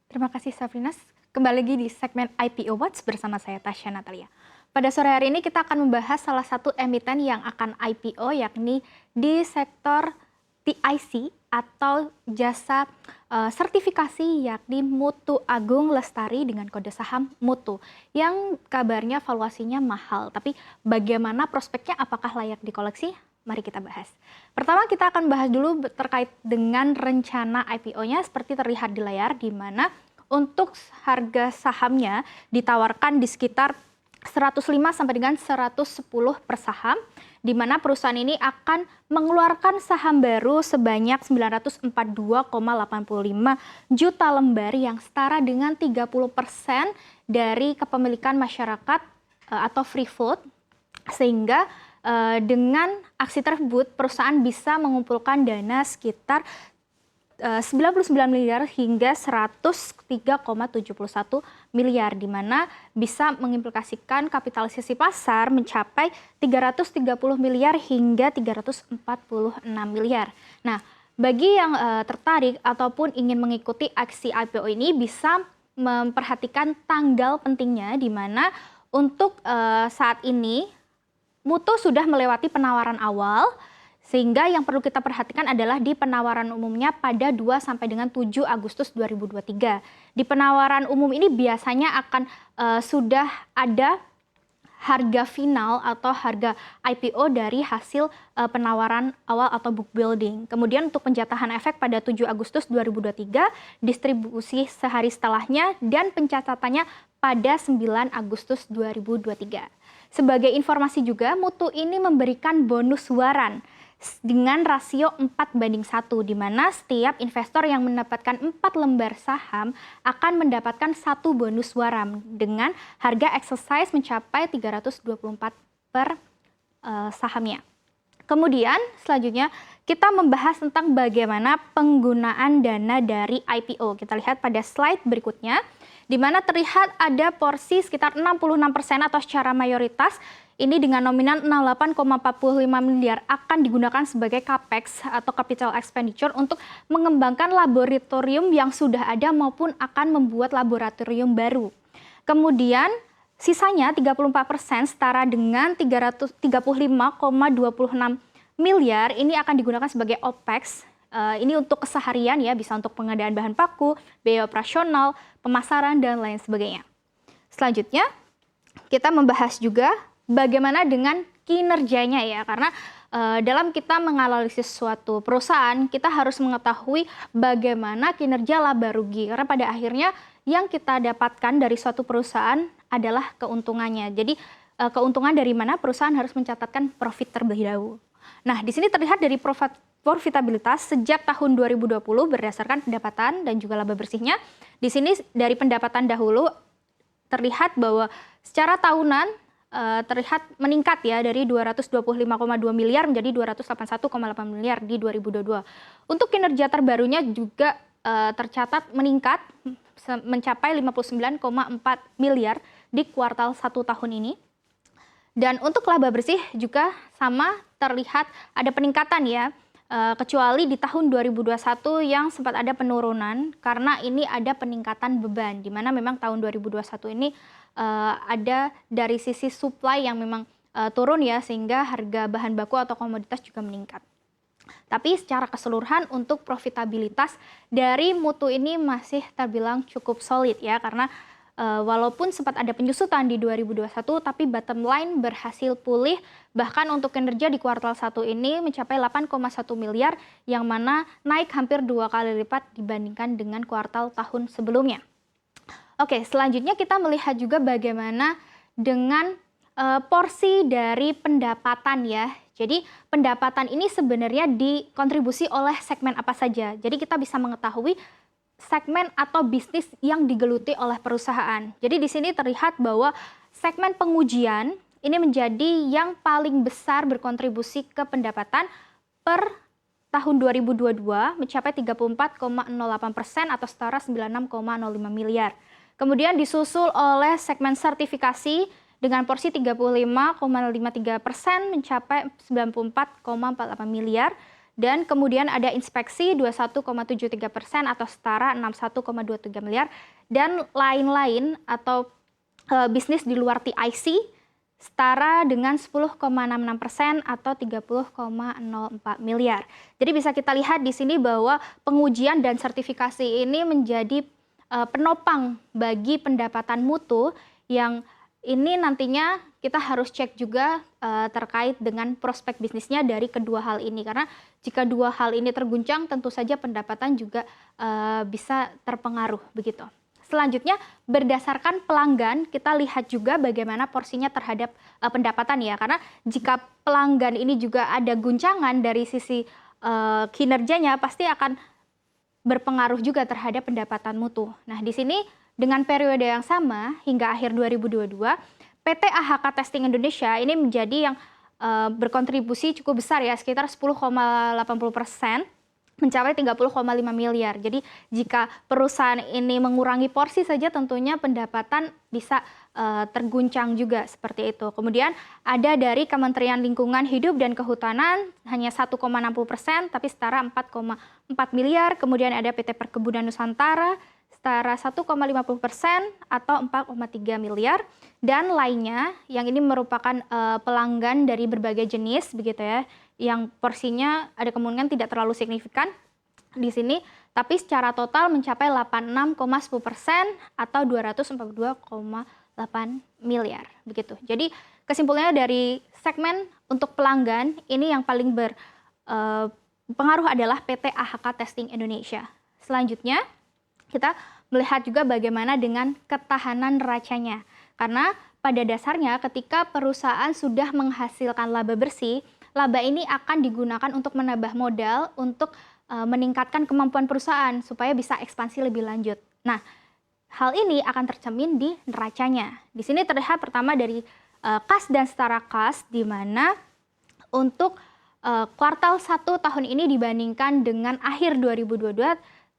Terima kasih Safrinas. Kembali lagi di segmen IPO Watch bersama saya Tasya Natalia. Pada sore hari ini kita akan membahas salah satu emiten yang akan IPO, yakni di sektor TIC atau jasa sertifikasi, yakni Mutu Agung Lestari dengan kode saham Mutu yang kabarnya valuasinya mahal. Tapi bagaimana prospeknya, apakah layak dikoleksi? Mari kita bahas. Pertama kita akan bahas dulu terkait dengan rencana IPO-nya seperti terlihat di layar, di mana untuk harga sahamnya ditawarkan di sekitar 105 sampai dengan 110 per saham, di mana perusahaan ini akan mengeluarkan saham baru sebanyak 942,85 juta lembar yang setara dengan 30% dari kepemilikan masyarakat atau free float, sehingga dengan aksi tersebut perusahaan bisa mengumpulkan dana sekitar 99 miliar hingga 103,71 miliar, di mana bisa mengimplikasikan kapitalisasi pasar mencapai 330 miliar hingga 346 miliar. Nah, bagi yang tertarik ataupun ingin mengikuti aksi IPO ini bisa memperhatikan tanggal pentingnya, di mana untuk saat ini Mutu sudah melewati penawaran awal, sehingga yang perlu kita perhatikan adalah di penawaran umumnya pada 2 sampai dengan 7 Agustus 2023. Di penawaran umum ini biasanya akan sudah ada harga final atau harga IPO dari hasil penawaran awal atau book building. Kemudian untuk penjatahan efek pada 7 Agustus 2023, distribusi sehari setelahnya, dan pencatatannya pada 9 Agustus 2023. Sebagai informasi juga, Mutu ini memberikan bonus waran dengan rasio 4:1, di mana setiap investor yang mendapatkan 4 lembar saham akan mendapatkan 1 bonus waran dengan harga exercise mencapai 324 per sahamnya. Kemudian selanjutnya kita membahas tentang bagaimana penggunaan dana dari IPO. Kita lihat pada slide berikutnya, di mana terlihat ada porsi sekitar 66% atau secara mayoritas ini dengan nominal 68,45 miliar akan digunakan sebagai CAPEX atau capital expenditure untuk mengembangkan laboratorium yang sudah ada maupun akan membuat laboratorium baru. Kemudian sisanya 34% setara dengan 335,26 miliar ini akan digunakan sebagai OPEX. Ini untuk keseharian ya, bisa untuk pengadaan bahan baku, biaya operasional, pemasaran, dan lain sebagainya. Selanjutnya, kita membahas juga bagaimana dengan kinerjanya ya, karena dalam kita menganalisis suatu perusahaan, kita harus mengetahui bagaimana kinerja laba rugi, karena pada akhirnya yang kita dapatkan dari suatu perusahaan adalah keuntungannya. Jadi keuntungan dari mana perusahaan harus mencatatkan profit terlebih dahulu. Nah, di sini terlihat dari profitabilitas sejak tahun 2020 berdasarkan pendapatan dan juga laba bersihnya. Di sini dari pendapatan dahulu terlihat bahwa secara tahunan terlihat meningkat ya, dari 225,2 miliar menjadi 281,8 miliar di 2022. Untuk kinerja terbarunya juga tercatat meningkat mencapai 59,4 miliar di kuartal 1 tahun ini. Dan untuk laba bersih juga sama, terlihat ada peningkatan ya, kecuali di tahun 2021 yang sempat ada penurunan karena ini ada peningkatan beban, di mana memang tahun 2021 ini ada dari sisi supply yang memang turun ya, sehingga harga bahan baku atau komoditas juga meningkat. Tapi secara keseluruhan untuk profitabilitas dari Mutu ini masih terbilang cukup solid ya, karena walaupun sempat ada penyusutan di 2021, tapi bottom line berhasil pulih. Bahkan untuk kinerja di kuartal 1 ini mencapai 8,1 miliar, yang mana naik hampir 2 kali lipat dibandingkan dengan kuartal tahun sebelumnya. Oke, selanjutnya kita melihat juga bagaimana dengan porsi dari pendapatan ya. Jadi pendapatan ini sebenarnya dikontribusi oleh segmen apa saja. Jadi kita bisa mengetahui segmen atau bisnis yang digeluti oleh perusahaan. Jadi di sini terlihat bahwa segmen pengujian ini menjadi yang paling besar berkontribusi ke pendapatan per tahun 2022 mencapai 34,08% atau setara 96,05 miliar. Kemudian disusul oleh segmen sertifikasi dengan porsi 35,53% mencapai 94,48 miliar. dan kemudian ada inspeksi 21,73% atau setara 61,23 miliar, dan lain-lain atau bisnis di luar TIC setara dengan 10,66% atau 30,04 miliar. Jadi bisa kita lihat di sini bahwa pengujian dan sertifikasi ini menjadi penopang bagi pendapatan mutu yang ini nantinya kita harus cek juga terkait dengan prospek bisnisnya dari kedua hal ini. Karena jika dua hal ini terguncang, tentu saja pendapatan juga bisa terpengaruh begitu. Selanjutnya, berdasarkan pelanggan, kita lihat juga bagaimana porsinya terhadap pendapatan ya. Karena jika pelanggan ini juga ada guncangan dari sisi kinerjanya, pasti akan berpengaruh juga terhadap pendapatan mutu. Nah, di sini dengan periode yang sama hingga akhir 2022, PT AHK Testing Indonesia ini menjadi yang berkontribusi cukup besar ya, sekitar 10,80%. Mencapai 30,5 miliar. Jadi jika perusahaan ini mengurangi porsi saja tentunya pendapatan bisa terguncang juga seperti itu. Kemudian ada dari Kementerian Lingkungan Hidup dan Kehutanan hanya 1,60% tapi setara 4,4 miliar. Kemudian ada PT Perkebunan Nusantara setara 1,50% atau 4,3 miliar. Dan lainnya yang ini merupakan pelanggan dari berbagai jenis begitu ya, yang porsinya ada kemungkinan tidak terlalu signifikan di sini, tapi secara total mencapai 86,10% atau 242,8 miliar begitu. Jadi kesimpulannya dari segmen untuk pelanggan ini yang paling berpengaruh adalah PT AHK Testing Indonesia. Selanjutnya kita melihat juga bagaimana dengan ketahanan neracanya. Karena pada dasarnya ketika perusahaan sudah menghasilkan laba bersih, laba ini akan digunakan untuk menambah modal untuk meningkatkan kemampuan perusahaan supaya bisa ekspansi lebih lanjut. Nah, hal ini akan tercermin di neracanya. Di sini terlihat pertama dari kas dan setara kas, di mana untuk kuartal 1 tahun ini dibandingkan dengan akhir 2022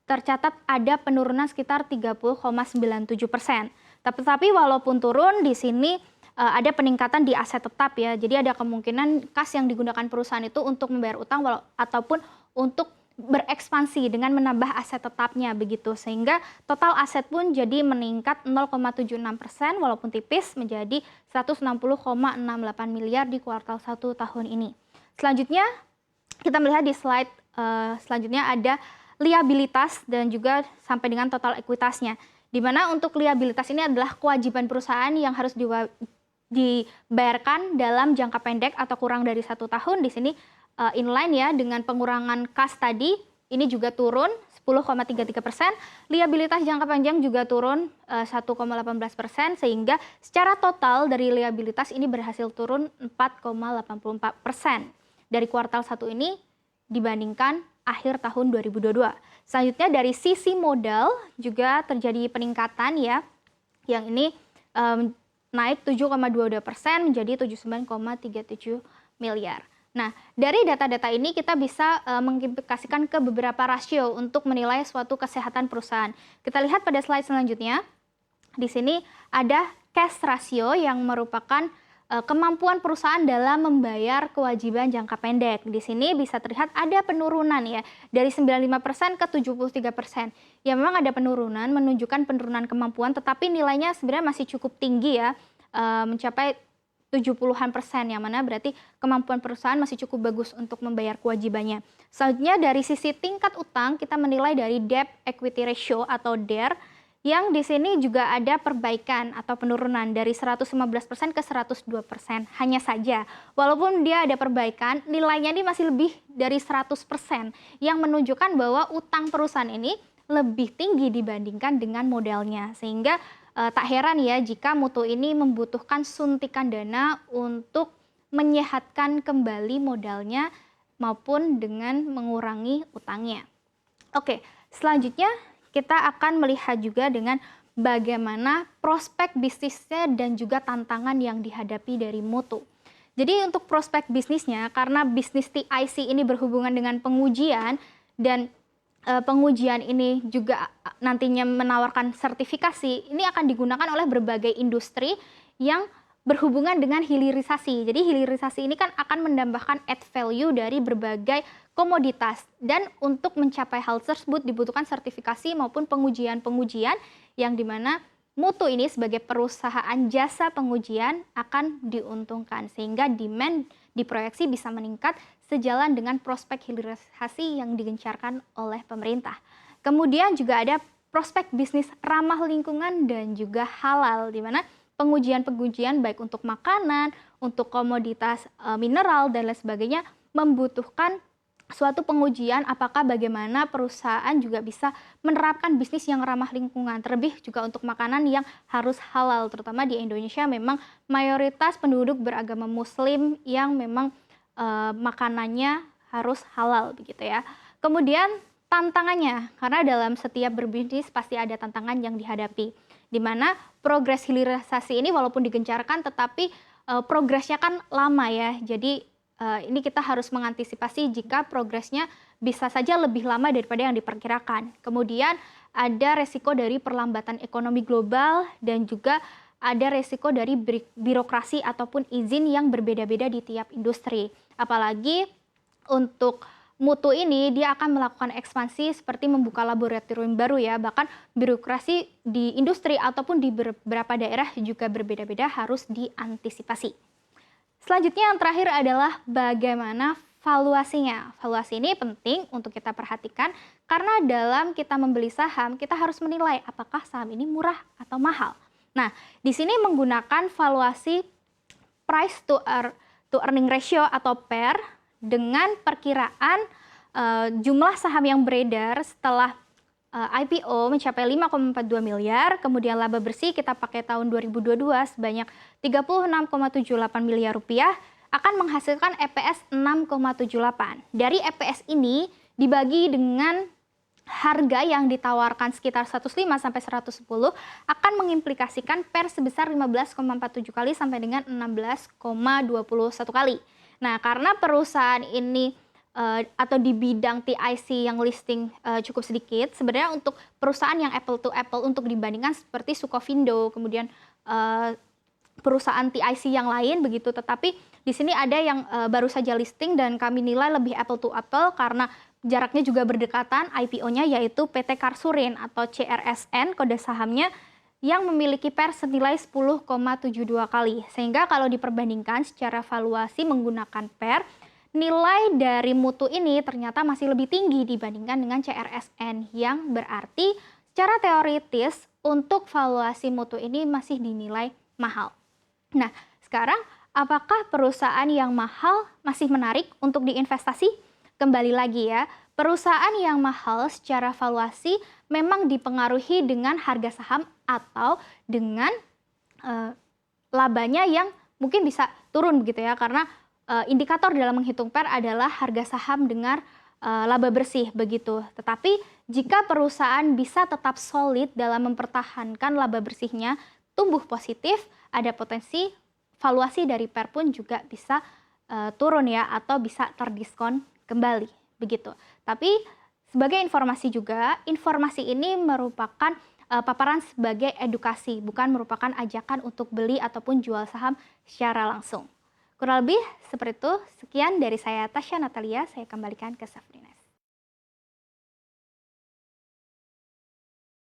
tercatat ada penurunan sekitar 30,97%. Tapi walaupun turun, di sini ada peningkatan di aset tetap ya. Jadi ada kemungkinan kas yang digunakan perusahaan itu untuk membayar utang ataupun untuk berekspansi dengan menambah aset tetapnya begitu. Sehingga total aset pun jadi meningkat 0,76% walaupun tipis menjadi 160,68 miliar di kuartal 1 tahun ini. Selanjutnya kita melihat di slide selanjutnya ada liabilitas dan juga sampai dengan total ekuitasnya. Di mana untuk liabilitas ini adalah kewajiban perusahaan yang harus dibayarkan dalam jangka pendek atau kurang dari 1 tahun. Di sini inline ya dengan pengurangan kas tadi, ini juga turun 10,33%. Liabilitas jangka panjang juga turun 1,18%, sehingga secara total dari liabilitas ini berhasil turun 4,84% dari kuartal 1 ini dibandingkan akhir tahun 2022. Selanjutnya dari sisi modal juga terjadi peningkatan ya, yang ini naik 7,22% menjadi 79,37 miliar. Nah, dari data-data ini kita bisa mengimplikasikan ke beberapa rasio untuk menilai suatu kesehatan perusahaan. Kita lihat pada slide selanjutnya. Di sini ada cash ratio yang merupakan kemampuan perusahaan dalam membayar kewajiban jangka pendek. Di sini bisa terlihat ada penurunan ya, dari 95% ke 73%. Ya memang ada penurunan, menunjukkan penurunan kemampuan, tetapi nilainya sebenarnya masih cukup tinggi ya, mencapai 70-an%, yang mana berarti kemampuan perusahaan masih cukup bagus untuk membayar kewajibannya. Selanjutnya dari sisi tingkat utang, kita menilai dari debt equity ratio atau DER, yang di sini juga ada perbaikan atau penurunan dari 115% ke 102%. Hanya saja, walaupun dia ada perbaikan, nilainya ini masih lebih dari 100%, yang menunjukkan bahwa utang perusahaan ini lebih tinggi dibandingkan dengan modalnya. Sehingga tak heran ya jika mutu ini membutuhkan suntikan dana untuk menyehatkan kembali modalnya maupun dengan mengurangi utangnya. Oke, selanjutnya kita akan melihat juga dengan bagaimana prospek bisnisnya dan juga tantangan yang dihadapi dari mutu. Jadi untuk prospek bisnisnya, karena bisnis TIC ini berhubungan dengan pengujian dan pengujian ini juga nantinya menawarkan sertifikasi, ini akan digunakan oleh berbagai industri yang berhubungan dengan hilirisasi. Jadi hilirisasi ini kan akan menambahkan add value dari berbagai komoditas. Dan untuk mencapai hal tersebut dibutuhkan sertifikasi maupun pengujian-pengujian yang dimana mutu ini sebagai perusahaan jasa pengujian akan diuntungkan sehingga demand diproyeksi bisa meningkat sejalan dengan prospek hilirisasi yang digencarkan oleh pemerintah. Kemudian juga ada prospek bisnis ramah lingkungan dan juga halal, di mana pengujian-pengujian baik untuk makanan, untuk komoditas mineral dan lain sebagainya membutuhkan suatu pengujian apakah bagaimana perusahaan juga bisa menerapkan bisnis yang ramah lingkungan, terlebih juga untuk makanan yang harus halal, terutama di Indonesia memang mayoritas penduduk beragama muslim yang memang makanannya harus halal begitu ya. Kemudian tantangannya, karena dalam setiap berbisnis pasti ada tantangan yang dihadapi, di mana progres hilirisasi ini walaupun digencarkan tetapi progresnya kan lama ya, jadi ini kita harus mengantisipasi jika progresnya bisa saja lebih lama daripada yang diperkirakan. Kemudian ada resiko dari perlambatan ekonomi global dan juga ada resiko dari birokrasi ataupun izin yang berbeda-beda di tiap industri. Apalagi untuk mutu ini dia akan melakukan ekspansi seperti membuka laboratorium baru ya, bahkan birokrasi di industri ataupun di beberapa daerah juga berbeda-beda harus diantisipasi. Selanjutnya yang terakhir adalah bagaimana valuasinya. Valuasi ini penting untuk kita perhatikan karena dalam kita membeli saham kita harus menilai apakah saham ini murah atau mahal. Nah, di sini menggunakan valuasi price to earning ratio atau PER dengan perkiraan jumlah saham yang beredar setelah IPO mencapai 5,42 miliar, kemudian laba bersih kita pakai tahun 2022 sebanyak 36,78 miliar rupiah, akan menghasilkan EPS 6,78. Dari EPS ini dibagi dengan harga yang ditawarkan sekitar 105 sampai 110 akan mengimplikasikan PER sebesar 15,47 kali sampai dengan 16,21 kali. Nah, karena perusahaan ini atau di bidang TIC yang listing cukup sedikit, sebenarnya untuk perusahaan yang apple to apple untuk dibandingkan seperti Sukovindo, kemudian perusahaan TIC yang lain begitu, tetapi di sini ada yang baru saja listing dan kami nilai lebih apple to apple karena jaraknya juga berdekatan IPO-nya yaitu PT Karsurin atau CRSN kode sahamnya yang memiliki PER senilai 10,72 kali. Sehingga kalau diperbandingkan secara valuasi menggunakan PER, nilai dari mutu ini ternyata masih lebih tinggi dibandingkan dengan CRSN yang berarti secara teoritis untuk valuasi mutu ini masih dinilai mahal. Nah, sekarang apakah perusahaan yang mahal masih menarik untuk diinvestasi? Kembali lagi ya, perusahaan yang mahal secara valuasi memang dipengaruhi dengan harga saham atau dengan labanya yang mungkin bisa turun begitu ya, karena indikator dalam menghitung PER adalah harga saham dengan laba bersih begitu. Tetapi jika perusahaan bisa tetap solid dalam mempertahankan laba bersihnya, tumbuh positif, ada potensi valuasi dari PER pun juga bisa turun ya atau bisa terdiskon kembali begitu. Tapi sebagai informasi juga, informasi ini merupakan paparan sebagai edukasi, bukan merupakan ajakan untuk beli ataupun jual saham secara langsung. Kurang lebih seperti itu. Sekian dari saya Tasya Natalia, saya kembalikan ke Safrina.